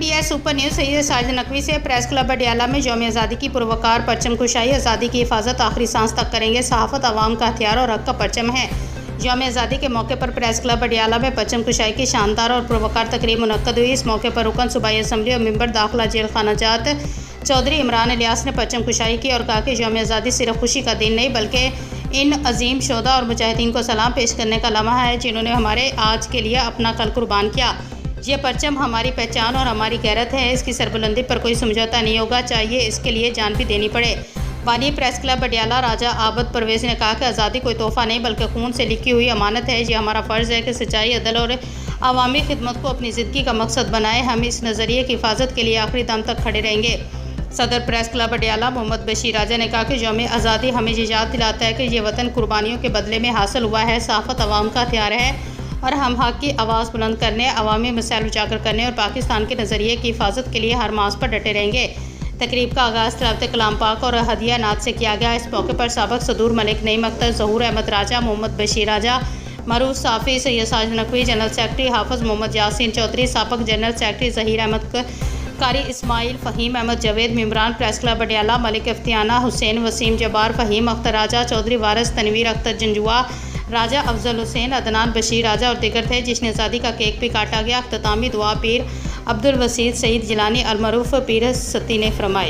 PBS super news Syed Sajid Naqvi से press club Adiala में यौम आज़ादी की पुरवकार परचम कुशाई, आज़ादी की हिफाजत आखिरी सांस तक करेंगे। सहाफ़त आवाम का हथियार और हक का परचम है। यौम आज़ादी के मौके पर प्रेस क्लब अडियाला में परचम कुशाई की शानदार और पुरवकार तकरीब मुनक्कद हुई। इस मौके पर रुकन सूबाई असम्बली और मेंबर दाखिला जेल खाना जात चौधरी इमरान इलियास ने परचम कुशाई की और कहा कि यौम आज़ादी सिर्फ खुशी का दिन नहीं बल्कि इन अजीम शोधा और मुजाहिदीन को सलाम पेश करने का लम्हा है जिन्होंने हमारे आज के लिए अपना कल कुर्बान किया। ये परचम हमारी पहचान और हमारी गैरत है। इसकी सरबुलंदी पर कोई समझौता नहीं होगा, चाहिए इसके लिए जान भी देनी पड़े। बानी प्रेस क्लब अडियाला राजा आबद परवेज़ ने कहा कि आज़ादी कोई तोहफ़ा नहीं बल्कि खून से लिखी हुई अमानत है। ये हमारा फ़र्ज़ है कि सच्चाई, अदल और अवामी खिदमत को अपनी ज़िंदगी का मकसद बनाएं। हम इस नज़रिए की हिफाजत के लिए आखिरी दम तक खड़े रहेंगे। सदर प्रेस क्लब अडियाला मोहम्मद बशीर राजा ने कहा कि यौम आज़ादी हमें ये याद दिलाता है कि ये वतन कुर्बानियों के बदले में हासिल हुआ है। सहाफ़त आवाम का हथियार है और हम हक़ की आवाज़ बुलंद करने, अवामी मसाइल उजागर करने और पाकिस्तान के नज़रिए की हिफाजत के लिए हर मास पर डटे रहेंगे। तकरीब का आगाज़ तिलावत कलाम पाक और हदिया नात से किया गया। इस मौके पर साबिक़ सदूर मलिक नईम अख्तर, ज़हूर अहमद राजा, मोहम्मद बशीर राजा, मरूफ साफ़ी, सैयद साजिद नकवी, जनरल सेक्रेटरी हाफिज़ मोहम्मद यासीन चौधरी, साबिक़ जनरल सेक्रेटरी ज़हीर अहमद कारी इस्माइल, फ़हीम अहमद जवेद, मेम्बरान प्रेस क्लब अडियाला मलिक इफ्तियाना, हुसैन वसीम जब्बार, फ़हीम अख्तर राजा चौधरी, वारिस तनवीर अख्तर जंजुआ, राजा अफजल हुसैन, अदनान बशीर राजा और दिगर थे। जिसने आज़ादी का केक भी काटा गया। अख्तामी दुआ पीर अब्दुल वसीद सईद जिलानी अलमरूफ पीर सती ने फरमाई।